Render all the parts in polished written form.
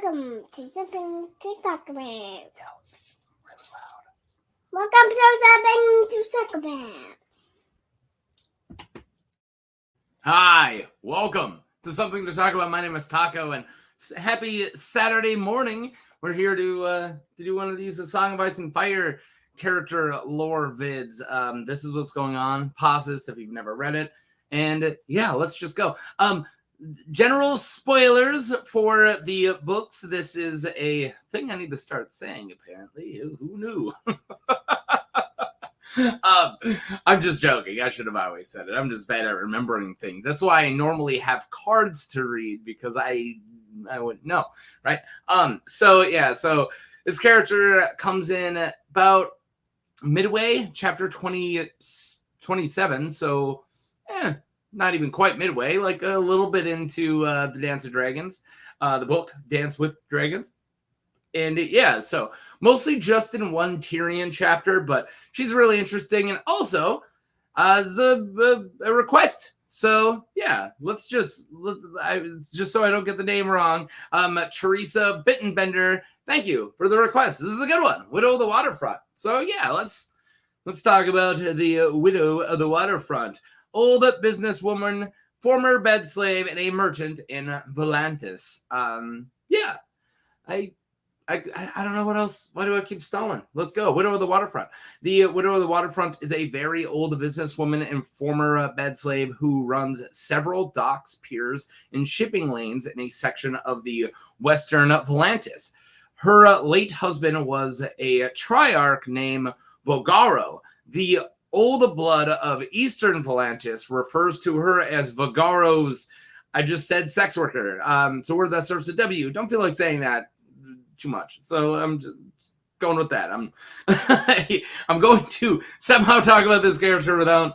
Welcome to something to talk about. Really loud. Welcome to something to talk about. Hi, welcome to Something to Talk About. My name is Taco, and happy Saturday morning. We're here to do one of these Song of Ice and Fire character lore vids. This is what's going on. Pause this if you've never read it, and yeah, let's just go. General spoilers for the books. This is a thing I need to start saying, apparently. Who knew? I'm just joking. I should have always said it. I'm just bad at remembering things. That's why I normally have cards to read, because I wouldn't know, right? So this character comes in about midway, chapter 27. So, not even quite midway, like a little bit into the Dance of Dragons, the book Dance with Dragons. And so mostly just in one Tyrion chapter, but she's really interesting. And also, as a request. So yeah, just so I don't get the name wrong. Teresa Bittenbender, thank you for the request. This is a good one. Widow of the Waterfront. So yeah, let's talk about the Widow of the Waterfront. Old businesswoman, former bedslave, and a merchant in Volantis. I don't know what else. Why do I keep stalling? Let's go. Widow of the Waterfront. The Widow of the Waterfront is a very old businesswoman and former bedslave who runs several docks, piers, and shipping lanes in a section of the western Volantis. Her late husband was a triarch named Vogarro. The old blood of eastern Volantis refers to her as Vogarro's, I just said, sex worker. So word that starts with W. Don't feel like saying that too much, so I'm just going with that. I'm going to somehow talk about this character without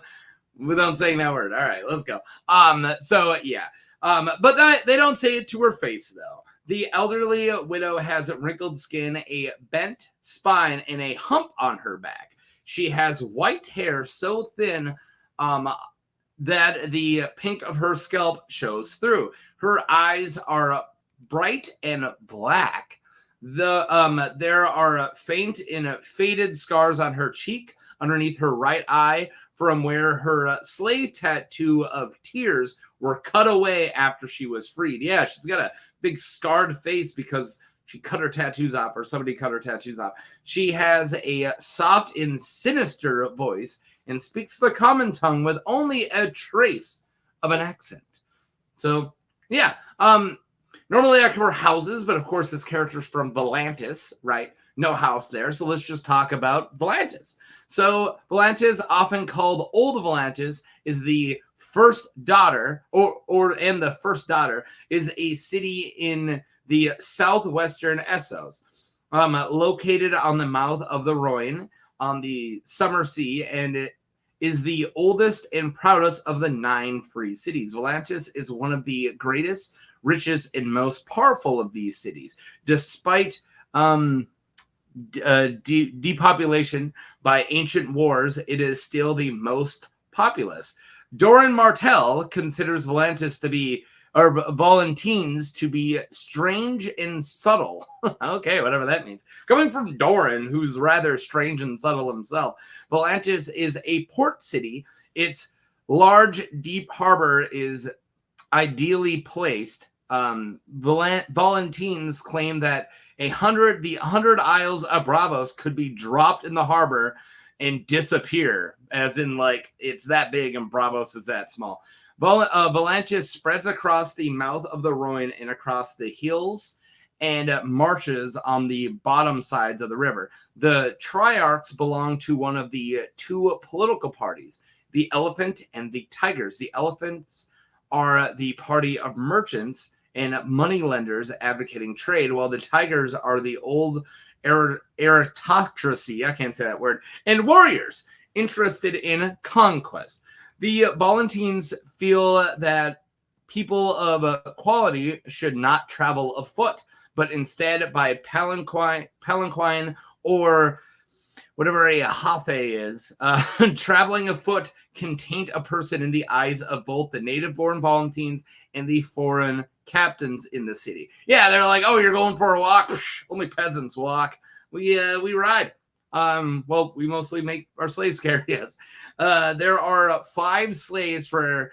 saying that word. All right, let's go. But they don't say it to her face though. The elderly widow has wrinkled skin, a bent spine, and a hump on her back. She has white hair so thin that the pink of her scalp shows through. Her eyes are bright and black. There are faint and faded scars on her cheek underneath her right eye from where her slave tattoo of tears were cut away after she was freed. Yeah, she's got a big scarred face because she cut her tattoos off, or somebody cut her tattoos off. She has a soft and sinister voice and speaks the common tongue with only a trace of an accent. So, yeah. Normally I cover houses, but of course this character's from Volantis, right? No house there, so let's just talk about Volantis. So Volantis, often called Old Volantis, is the first daughter, and the first daughter is a city in the southwestern Essos, located on the mouth of the Rhône on the Summer Sea, and it is the oldest and proudest of the 9 free cities. Volantis is one of the greatest, richest, and most powerful of these cities. Despite depopulation by ancient wars, it is still the most populous. Doran Martell considers Volantis to be, or Volantines to be, strange and subtle. Okay, whatever that means. Coming from Doran, who's rather strange and subtle himself, Volantis is a port city. Its large, deep harbor is ideally placed. Volantines claim that the 100 Isles of Bravos could be dropped in the harbor and disappear, as in, like, it's that big and Bravos is that small. Volantis spreads across the mouth of the Rhône and across the hills and marshes on the bottom sides of the river. The triarchs belong to one of the 2 political parties, the Elephant and the Tigers. The Elephants are the party of merchants and moneylenders advocating trade, while the Tigers are the old aristocracy, I can't say that word, and warriors interested in conquest. The Volantines feel that people of quality should not travel afoot, but instead by palanquine or whatever a hathe is, traveling afoot can taint a person in the eyes of both the native-born Volantines and the foreign captains in the city. Yeah, they're like, oh, you're going for a walk? Psh, only peasants walk. We ride. Well, we mostly make our slaves carry us. There are 5 slaves for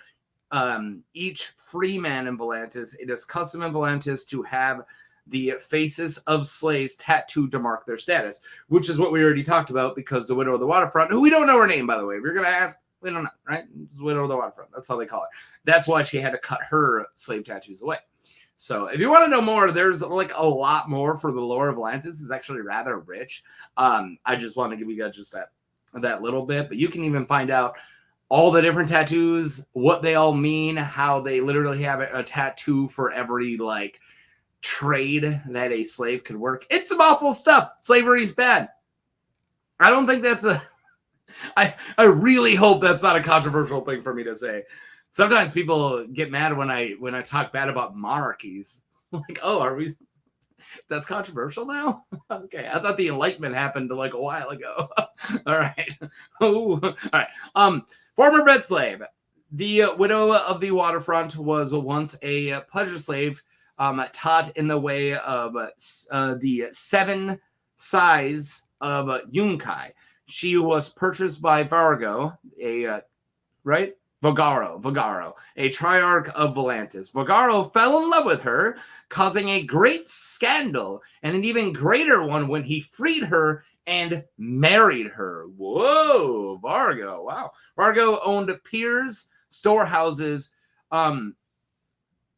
each free man in Volantis. It is custom in Volantis to have the faces of slaves tattooed to mark their status, which is what we already talked about, because the Widow of the Waterfront, who we don't know her name, by the way. If you're going to ask, we don't know, right? It's the Widow of the Waterfront. That's how they call it. That's why she had to cut her slave tattoos away. So if you want to know more, there's like a lot more for the lore of Volantis. It's actually rather rich. I just want to give you guys just that little bit, but you can even find out all the different tattoos, what they all mean, how they literally have a tattoo for every like trade that a slave could work. It's some awful stuff. Slavery's bad. I don't think that's I really hope that's not a controversial thing for me to say. Sometimes people get mad when I talk bad about monarchies. Like, oh, are we? That's controversial now? Okay, I thought the Enlightenment happened like a while ago. All right. Ooh. All right. Former bedslave. The Widow of the Waterfront was once a pleasure slave, taught in the way of the 7 size of Yunkai. She was purchased by Vargo, Vogarro, a triarch of Volantis. Vogarro fell in love with her, causing a great scandal, and an even greater one when he freed her and married her. Whoa, Vargo. Wow. Vargo owned piers, storehouses,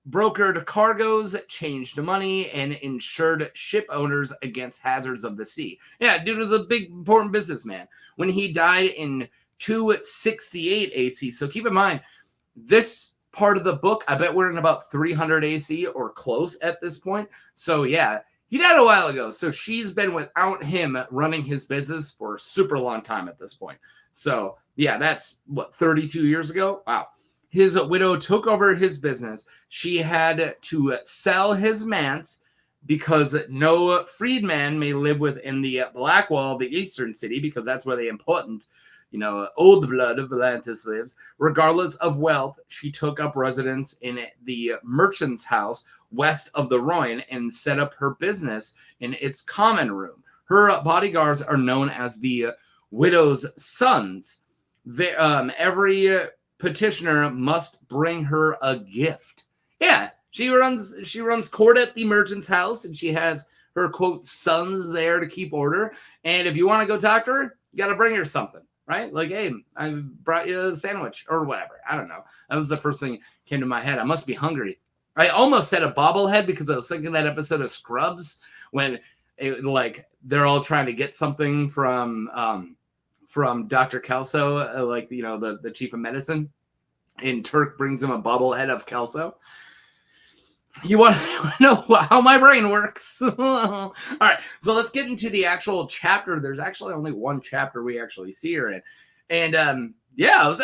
brokered cargoes, changed money, and insured ship owners against hazards of the sea. Yeah, dude was a big, important businessman. When he died in 268 AC, so keep in mind, this part of the book, I bet we're in about 300 AC or close at this point. So yeah, he died a while ago. So she's been without him running his business for a super long time at this point. So yeah, that's what, 32 years ago? Wow. His widow took over his business. She had to sell his manse because no freedman may live within the Black Wall of the Eastern City, because that's where the important, old blood of Volantis lives. Regardless of wealth, she took up residence in the merchant's house west of the Rhine and set up her business in its common room. Her bodyguards are known as the widow's sons. Every petitioner must bring her a gift. Yeah, she runs court at the merchant's house, and she has her, quote, sons there to keep order. And if you want to go talk to her, you got to bring her something, right? Like, hey, I brought you a sandwich or whatever. I don't know. That was the first thing that came to my head. I must be hungry. I almost said a bobblehead because I was thinking that episode of Scrubs when they're all trying to get something from Dr. Kelso, the chief of medicine, and Turk brings him a bobblehead of Kelso. You want to know how my brain works? All right, so let's get into the actual chapter. There's actually only one chapter we actually see her in. And I was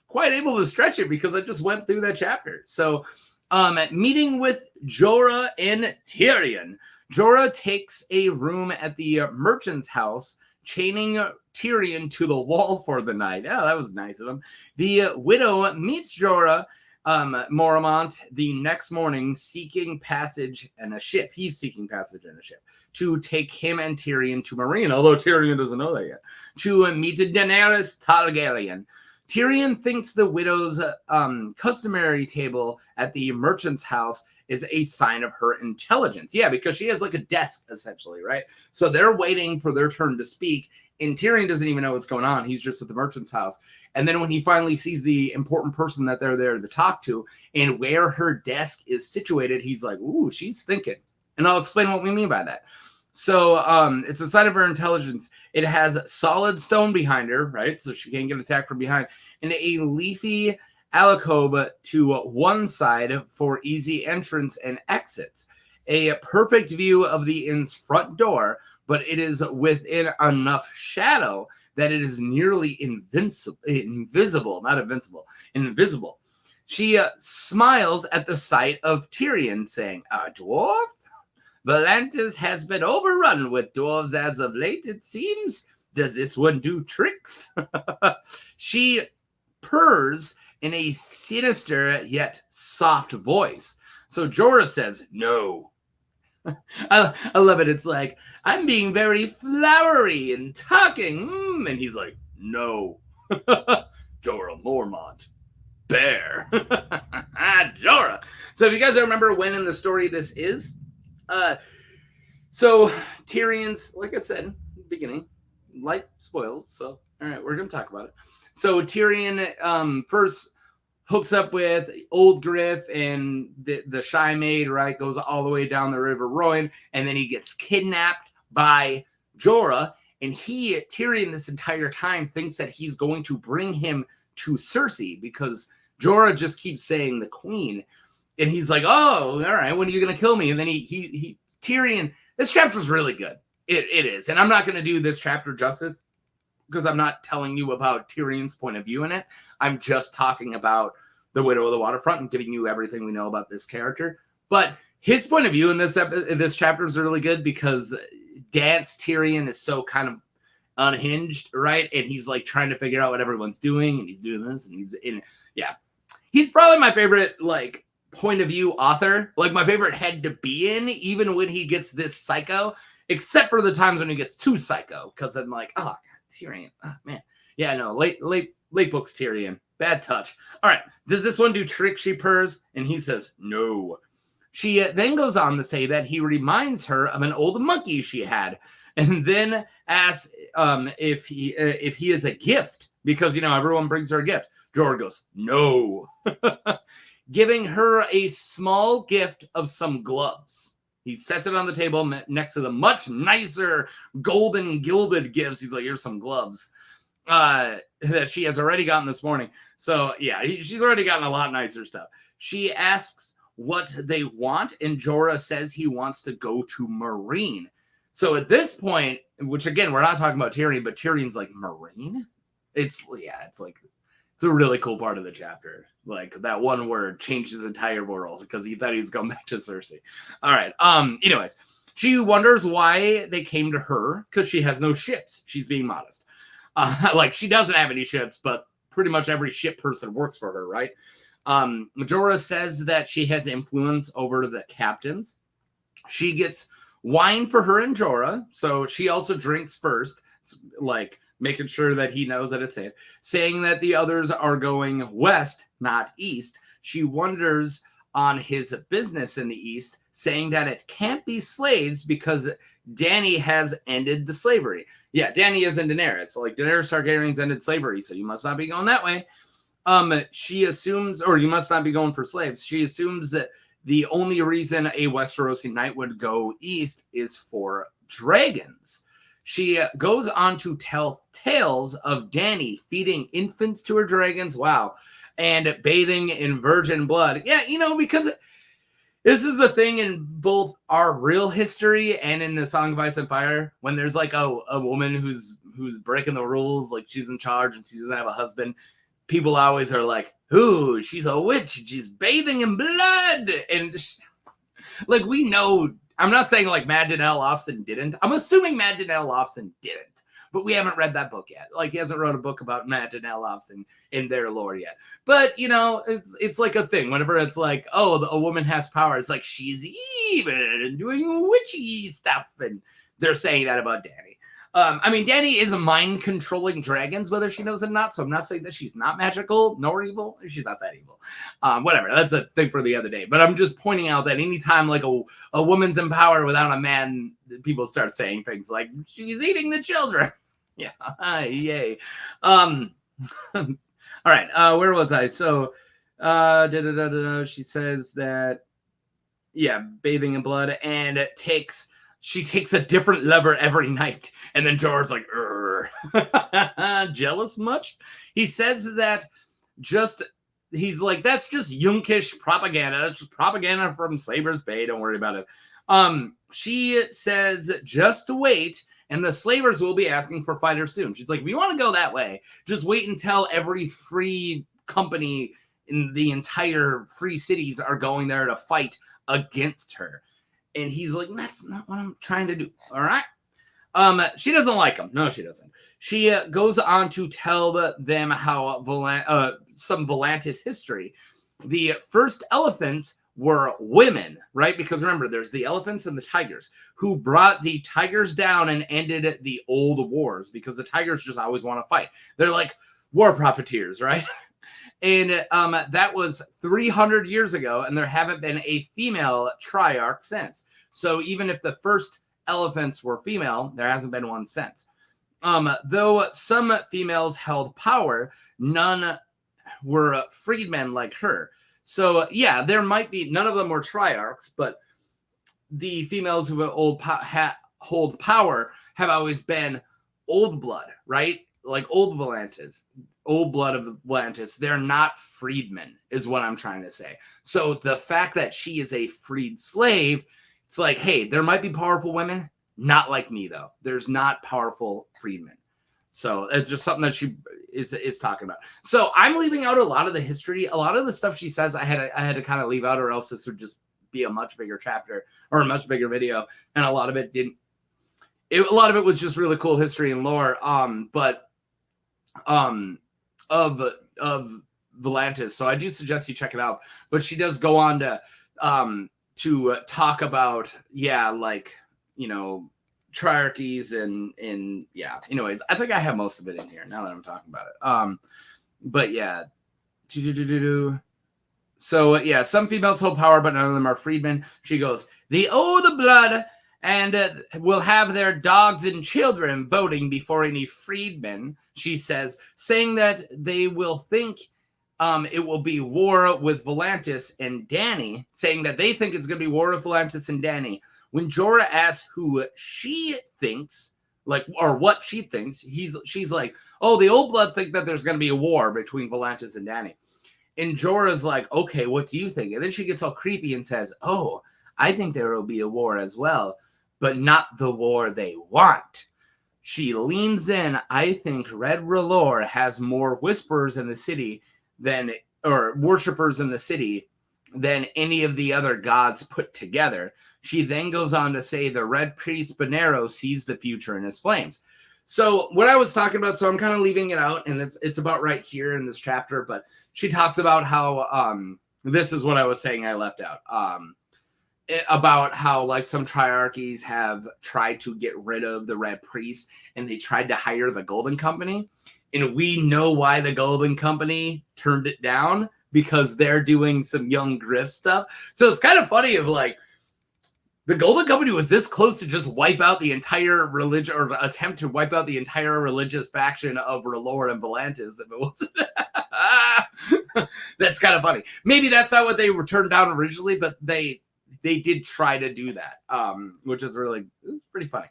quite able to stretch it because I just went through that chapter. So meeting with Jorah and Tyrion. Jorah takes a room at the merchant's house, chaining Tyrion to the wall for the night. Oh, that was nice of him. The widow meets Jorah Mormont the next morning, seeking passage in a ship. He's seeking passage in a ship to take him and Tyrion to Marine, although Tyrion doesn't know that yet, to meet Daenerys Targaryen. Tyrion thinks the widow's customary table at the merchant's house is a sign of her intelligence. Yeah, because she has like a desk, essentially, right? So they're waiting for their turn to speak, and Tyrion doesn't even know what's going on. He's just at the merchant's house. And then when he finally sees the important person that they're there to talk to and where her desk is situated, he's like, ooh, she's thinking. And I'll explain what we mean by that. So it's a sign of her intelligence. It has solid stone behind her, right? So she can't get attacked from behind. And a leafy alcove to one side for easy entrance and exits. A perfect view of the inn's front door, but it is within enough shadow that it is nearly invisible. She smiles at the sight of Tyrion, saying, "A dwarf? Volantis has been overrun with dwarves as of late, it seems. Does this one do tricks? She purrs in a sinister yet soft voice. So Jorah says, no. I love it. It's like, I'm being very flowery and talking. And he's like, no. Jorah Mormont. Bear. Jorah. So if you guys don't remember when in the story this is, so Tyrion's, like I said, beginning, light spoils. So, all right, we're going to talk about it. So Tyrion first hooks up with Old Griff and the Shy Maid, right? Goes all the way down the River Rowan, and then he gets kidnapped by Jorah. And Tyrion, this entire time thinks that he's going to bring him to Cersei because Jorah just keeps saying the Queen. And he's like, oh, all right, when are you going to kill me? And then Tyrion, this chapter's really good. It is. And I'm not going to do this chapter justice because I'm not telling you about Tyrion's point of view in it. I'm just talking about the Widow of the Waterfront and giving you everything we know about this character. But his point of view in this chapter is really good because Dance Tyrion is so kind of unhinged, right? And he's like trying to figure out what everyone's doing, and he's doing this, and he's probably my favorite like point of view author, like my favorite head to be in, even when he gets this psycho, except for the times when he gets too psycho, because I'm like, oh, Tyrion, oh, man. Yeah, no, late books Tyrion. Bad touch. All right, does this one do tricks? She purrs, and he says, no. She then goes on to say that he reminds her of an old monkey she had, and then asks if he is a gift, because, everyone brings her a gift. Jorah goes, no. Giving her a small gift of some gloves. He sets it on the table next to the much nicer golden gilded gifts. He's like, here's some gloves that she has already gotten this morning. So, yeah, she's already gotten a lot nicer stuff. She asks what they want, and Jorah says he wants to go to Marine. So at this point, which again, we're not talking about Tyrion, but Tyrion's like, Marine? It's a really cool part of the chapter. Like, that one word changed his entire world because he thought he was going back to Cersei. All right. Anyways, she wonders why they came to her because she has no ships. She's being modest. She doesn't have any ships, but pretty much every ship person works for her, right? Jorah says that she has influence over the captains. She gets wine for her and Jorah, so she also drinks first, like making sure that he knows that it's safe, saying that the others are going west, not east. She wonders on his business in the east, saying that it can't be slaves because Dany has ended the slavery. Yeah, Dany isn't Daenerys. So, Daenerys Targaryen's ended slavery, so you must not be going that way. She assumes, or you must not be going for slaves. She assumes that the only reason a Westerosi knight would go east is for dragons. She goes on to tell tales of Dany feeding infants to her dragons. Wow. And bathing in virgin blood. Yeah, because this is a thing in both our real history and in the Song of Ice and Fire, when there's a woman who's breaking the rules, like she's in charge and she doesn't have a husband. People always are like, ooh, she's a witch. She's bathing in blood. And we know, I'm not saying Mad Danelle Austen didn't. I'm assuming Mad Danelle Austen didn't. But we haven't read that book yet. He hasn't wrote a book about Mad Danelle Austen in their lore yet. But, it's like a thing. Whenever it's like, oh, a woman has power, it's like she's evil and doing witchy stuff. And they're saying that about Dany. Dany is mind-controlling dragons, whether she knows it or not, so I'm not saying that she's not magical nor evil. She's not that evil. Whatever, that's a thing for the other day. But I'm just pointing out that anytime, a woman's in power without a man, people start saying things like, she's eating the children. Yeah, yay. All right, where was I? So, she says that, yeah, bathing in blood, and she takes a different lover every night. And then Jorah's like, jealous much? He says that he's like, that's just Yunkish propaganda. That's just propaganda from Slaver's Bay. Don't worry about it. She says, just wait, and the slavers will be asking for fighters soon. She's like, if you want to go that way, just wait until every free company in the entire free cities are going there to fight against her. And he's like, that's not what I'm trying to do. All right. She doesn't like them. No, she doesn't. She goes on to tell them how some Volantis history. The first elephants were women, right? Because remember, there's the elephants and the tigers who brought the tigers down and ended the old wars because the tigers just always want to fight. They're like war profiteers, right? And that was 300 years ago, and there haven't been a female triarch since. So even if the first elephants were female, there hasn't been one since. Though some females held power, none were freedmen like her. So yeah, there might be, none of them were triarchs, but the females who hold power have always been old blood, right? Like old Volantis, old blood of Volantis. They're not freedmen, is what I'm trying to say. So the fact that she is a freed slave, it's like, hey, there might be powerful women, not like me though. There's not powerful freedmen. So it's just something that it's talking about. So I'm leaving out a lot of the history. A lot of the stuff she says I had to kind of leave out, or else this would just be a much bigger chapter or a much bigger video. And a lot of it didn't. A lot of it was just really cool history and lore. But of Volantis. So I do suggest you check it out. But she does go on to talk about, yeah, like, you know, triarchies and yeah. Anyways, I think I have most of it in here now that I'm talking about it. But yeah. So yeah, some females hold power, but none of them are freedmen. She goes, they owe the blood and will have their dogs and children voting before any freedmen, she says, saying that they will think it will be war with Volantis and Dany, saying that they think it's going to be war with Volantis and Dany. When Jorah asks who she thinks, like, or what she thinks, she's like, oh, the old blood think that there's going to be a war between Volantis and Dany. And Jorah's like, okay, what do you think? And then she gets all creepy and says, oh, I think there will be a war as well, but not the war they want. She leans in. I think Red R'hllor has more whisperers in the city or worshippers in the city than any of the other gods put together. She then goes on to say the Red Priest Bonero sees the future in his flames. So what I was talking about, so I'm kind of leaving it out, and it's about right here in this chapter, but she talks about how, this is what I was saying I left out, about how like some triarchies have tried to get rid of the Red Priest, and they tried to hire the Golden Company, and we know why the Golden Company turned it down, because they're doing some young grift stuff. So it's kind of funny of like, the Golden Company was this close to just wipe out the entire religion, or attempt to wipe out the entire religious faction of R'hllor and Volantis if it wasn't. That's kind of funny. Maybe that's not what they were turned down originally, but they did try to do that, which is it's pretty funny.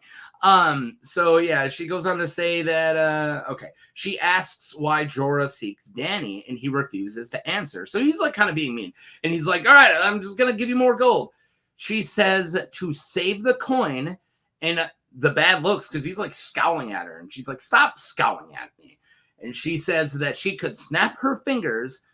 So yeah, she goes on to say that, okay, she asks why Jorah seeks Dany, and he refuses to answer. So he's like kind of being mean, and he's like, all right, I'm just going to give you more gold. She says to save the coin, and the bad looks, because he's like scowling at her, and she's like, stop scowling at me. And she says that she could snap her fingers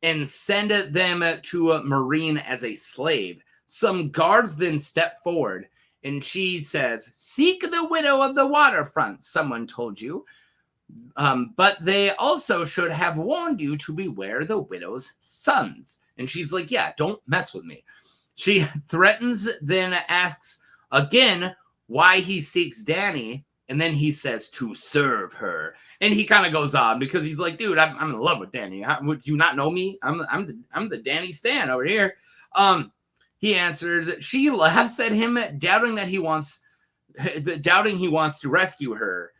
and send them to Marine as a slave. Some guards then step forward, and she says, seek the widow of the Waterfront, someone told you. But they also should have warned you to beware the widow's sons. And she's like, yeah, don't mess with me. She threatens, then asks again why he seeks Dany, and then he says to serve her. And he kind of goes on because he's like, dude, I'm in love with Dany. Would you not know me? I'm the Dany Stan over here. He answers. She laughs at him, doubting he wants to rescue her.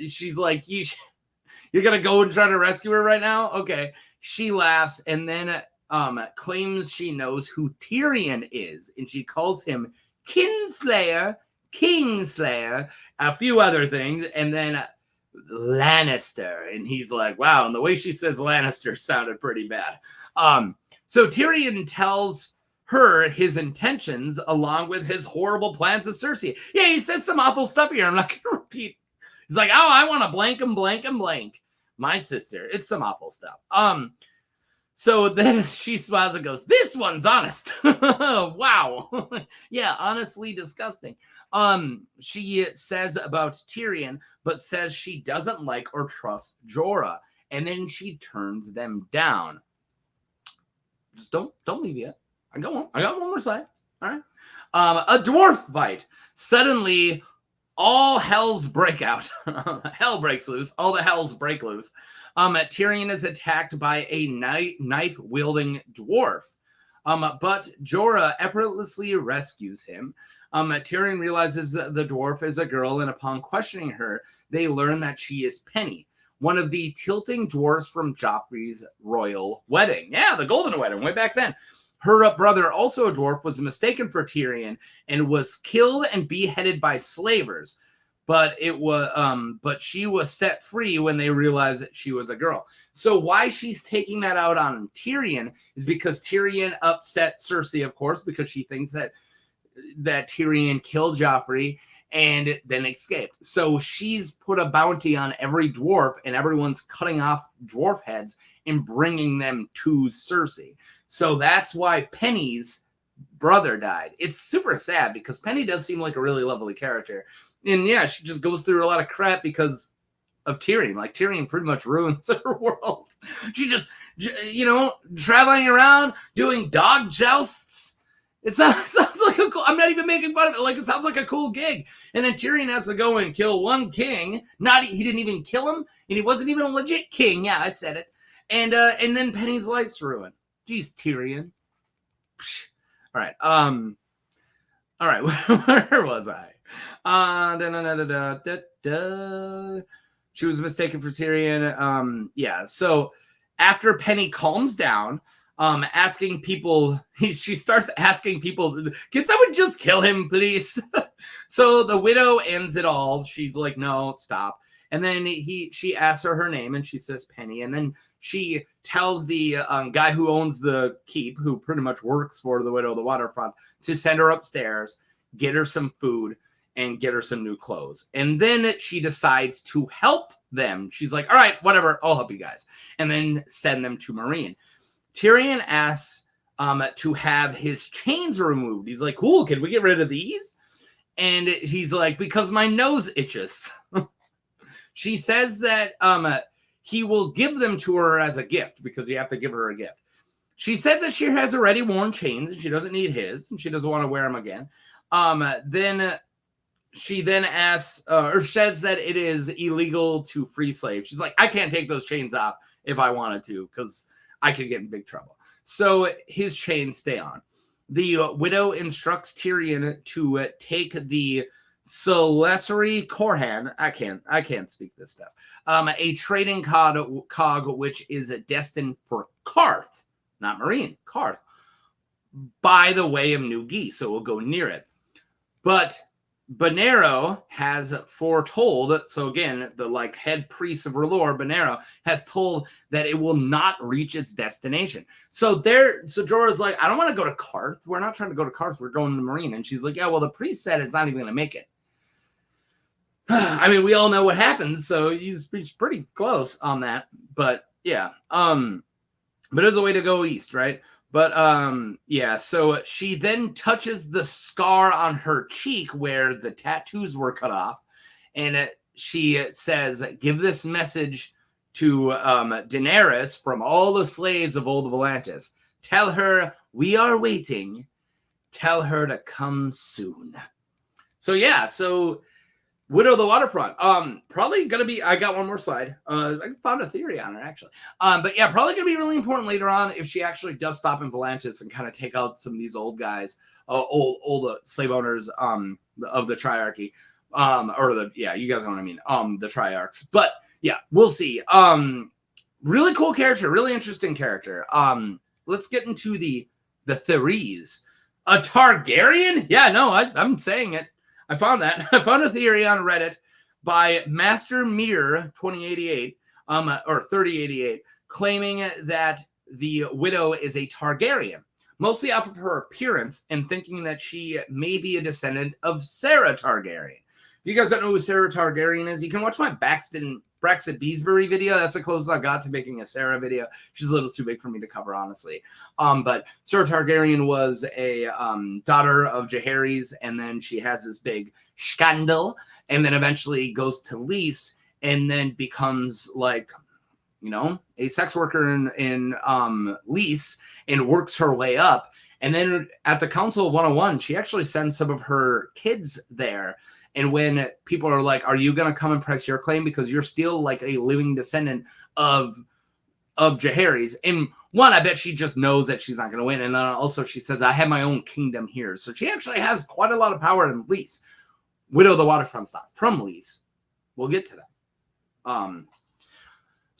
She's like, you're gonna go and try to rescue her right now? Okay. She laughs and then claims she knows who Tyrion is, and she calls him Kingslayer, a few other things, and then Lannister. And he's like, wow, and the way she says Lannister sounded pretty bad. So Tyrion tells her his intentions along with his horrible plans of Cersei. Yeah, he said some awful stuff here. I'm not going to repeat. He's like, oh, I want to blank and blank and blank my sister. It's some awful stuff. So then she smiles and goes, "This one's honest." Wow. Yeah, honestly disgusting. She says about Tyrion, but says she doesn't like or trust Jorah, and then she turns them down. Just don't leave yet. I got one more slide. All right. A dwarf fight. Suddenly, all hells break out. Hell breaks loose. All the hells break loose. Tyrion is attacked by a knife-wielding dwarf. But Jorah effortlessly rescues him. Tyrion realizes that the dwarf is a girl, and upon questioning her, they learn that she is Penny, one of the tilting dwarves from Joffrey's royal wedding. Yeah, the golden wedding, way back then. Her brother, also a dwarf, was mistaken for Tyrion and was killed and beheaded by slavers. But she was set free when they realized that she was a girl. So why she's taking that out on Tyrion is because Tyrion upset Cersei, of course, because she thinks that Tyrion killed Joffrey and then escaped. So she's put a bounty on every dwarf, and everyone's cutting off dwarf heads and bringing them to Cersei. So that's why Penny's brother died. It's super sad because Penny does seem like a really lovely character. And yeah, she just goes through a lot of crap because of Tyrion. Like, Tyrion pretty much ruins her world. She just, traveling around, doing dog jousts. It sounds like a cool, I'm not even making fun of it. Like, it sounds like a cool gig. And then Tyrion has to go and kill one king. He didn't even kill him. And he wasn't even a legit king. Yeah, I said it. And then Penny's life's ruined. Jeez, Tyrion. All right. All right. Where was I? She was mistaken for Tyrion. Yeah. So after Penny calms down, asking people, she starts asking people, "Can someone just kill him, please?" So the widow ends it all. She's like, "No, stop." And then she asks her name, and she says Penny. And then she tells the guy who owns the keep, who pretty much works for the widow of the Waterfront, to send her upstairs, get her some food, and get her some new clothes. And then she decides to help them. She's like, "All right, whatever, I'll help you guys." And then send them to Meereen. Tyrion asks to have his chains removed. He's like, "Cool, can we get rid of these?" And he's like, "Because my nose itches." She says that he will give them to her as a gift, because you have to give her a gift. She says that she has already worn chains and she doesn't need his, and she doesn't want to wear them again. Then she asks, or says that it is illegal to free slaves. She's like, "I can't take those chains off if I wanted to, because I could get in big trouble." So his chains stay on. The widow instructs Tyrion to take the Celesary Corhan. I can't speak this stuff. A trading cog which is destined for Karth, not Meereen, Karth, by the way of New Geese. So we'll go near it. But Bonero has foretold, so again, the head priest of R'hllor, Bonero, has told that it will not reach its destination. So Jorah's like, "I don't want to go to Karth. We're not trying to go to Karth. We're going to Meereen." And she's like, "Yeah, well, the priest said it's not even going to make it." I mean, we all know what happens, so he's pretty close on that. But yeah, but there's a way to go east, right? But yeah, so she then touches the scar on her cheek where the tattoos were cut off, and she says, "Give this message to Daenerys from all the slaves of old Volantis. Tell her we are waiting. Tell her to come soon." So yeah, so Widow of the Waterfront. Probably gonna be. I got one more slide. I found a theory on her actually. But yeah, probably gonna be really important later on if she actually does stop in Volantis and kind of take out some of these old guys, old slave owners, of the triarchy, you guys know what I mean, the triarchs. But yeah, we'll see. Really cool character, really interesting character. Let's get into the theories. A Targaryen? Yeah, no, I'm saying it. I found that. I found a theory on Reddit by Master Mir 2088, or 3088, claiming that the widow is a Targaryen, mostly off of her appearance, and thinking that she may be a descendant of Sarah Targaryen. If you guys don't know who Sarah Targaryen is, you can watch my Baxton Brexit Beesbury video. That's the closest I got to making a Sarah video. She's a little too big for me to cover, honestly. But Sarah Targaryen was a daughter of Jaehaerys, and then she has this big scandal, and then eventually goes to Lys, and then becomes like, you know, a sex worker in Lys, and works her way up. And then at the Council of 101, she actually sends some of her kids there. And when people are like, are you going to come and press your claim? Because you're still like a living descendant of Jaehaerys. And one, I bet she just knows that she's not going to win. And then also she says, I have my own kingdom here. So she actually has quite a lot of power in Lys. Widow of the Waterfront's not from Lys. We'll get to that.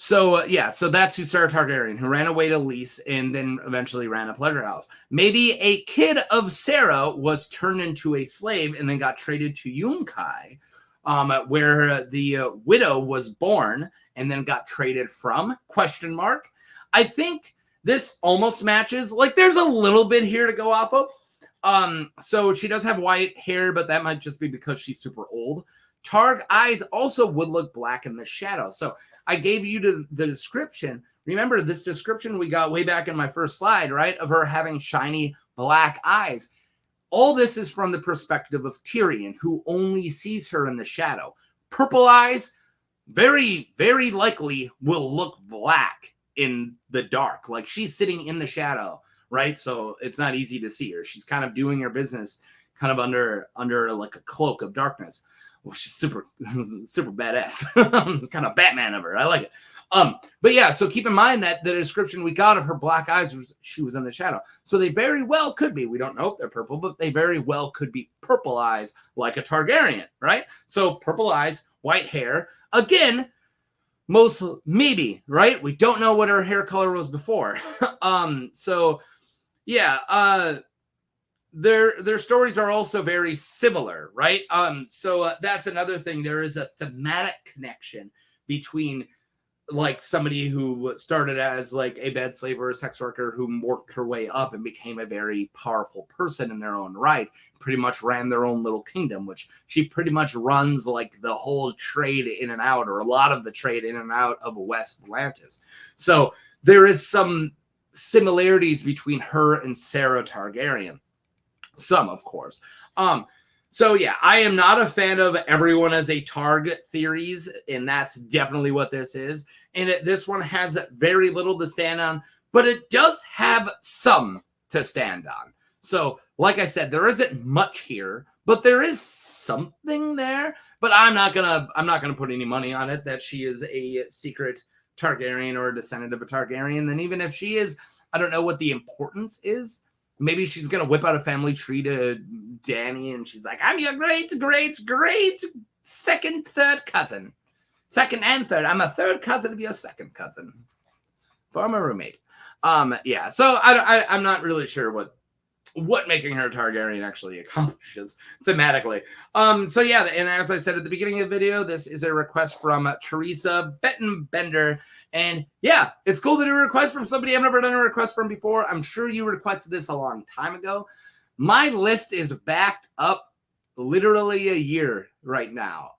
So that's who Sarah Targaryen, who ran away to Lys and then eventually ran a pleasure house. Maybe a kid of Sarah was turned into a slave and then got traded to Yunkai, where the widow was born and then got traded from, ? I think this almost matches. Like, there's a little bit here to go off of. So she does have white hair, but that might just be because she's super old. Targ eyes also would look black in the shadow. So I gave you the description. Remember this description we got way back in my first slide, right? Of her having shiny black eyes. All this is from the perspective of Tyrion, who only sees her in the shadow. Purple eyes, very, very likely will look black in the dark. Like, she's sitting in the shadow, right? So it's not easy to see her. She's kind of doing her business kind of under like a cloak of darkness. Which is super badass. Kind of Batman of her. I like it. But yeah, so keep in mind that the description we got of her black eyes was she was in the shadow. So they very well could be, we don't know if they're purple, but they very well could be purple eyes like a Targaryen, right? So purple eyes, white hair. Again, most maybe, right? We don't know what her hair color was before. So yeah, their stories are also very similar, right? So that's another thing. There is a thematic connection between like somebody who started as like a bed slave or a sex worker who worked her way up and became a very powerful person in their own right, pretty much ran their own little kingdom, which she pretty much runs like the whole trade in and out, or a lot of the trade in and out of West Volantis. So there is some similarities between her and Sarah Targaryen. Some, of course. So yeah, I am not a fan of everyone as a Targ theories, and that's definitely what this is. And this one has very little to stand on, but it does have some to stand on. So, like I said, there isn't much here, but there is something there. But I'm not gonna put any money on it that she is a secret Targaryen or a descendant of a Targaryen. And even if she is, I don't know what the importance is. Maybe she's going to whip out a family tree to Dany, and she's like, I'm your great, great, great second, third cousin. Second and third. I'm a third cousin of your second cousin. Former roommate. Yeah, so I'm not really sure what making her Targaryen actually accomplishes thematically. So yeah, and as I said at the beginning of the video, this is a request from Teresa Bettenbender. And yeah, it's cool to do a request from somebody I've never done a request from before. I'm sure you requested this a long time ago. My list is backed up literally a year right now.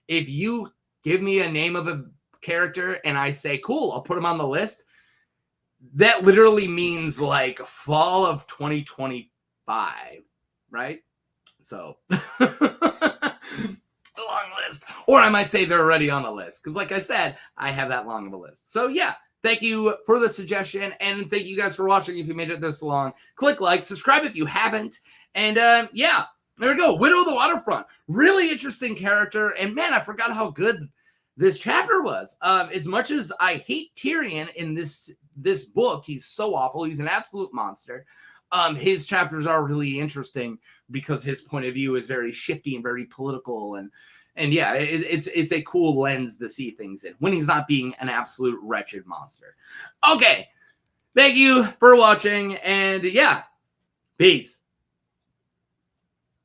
If you give me a name of a character and I say, cool, I'll put them on the list, that literally means like fall of 2025, right? So, a long list. Or I might say they're already on the list. Because like I said, I have that long of a list. So yeah, thank you for the suggestion. And thank you guys for watching if you made it this long. Click like, subscribe if you haven't. And yeah, there we go. Widow of the Waterfront. Really interesting character. And man, I forgot how good this chapter was. As much as I hate Tyrion in this book, he's so awful. He's an absolute monster. His chapters are really interesting because his point of view is very shifty and very political, and yeah, it's a cool lens to see things in when he's not being an absolute wretched monster. Okay, thank you for watching, and yeah, peace.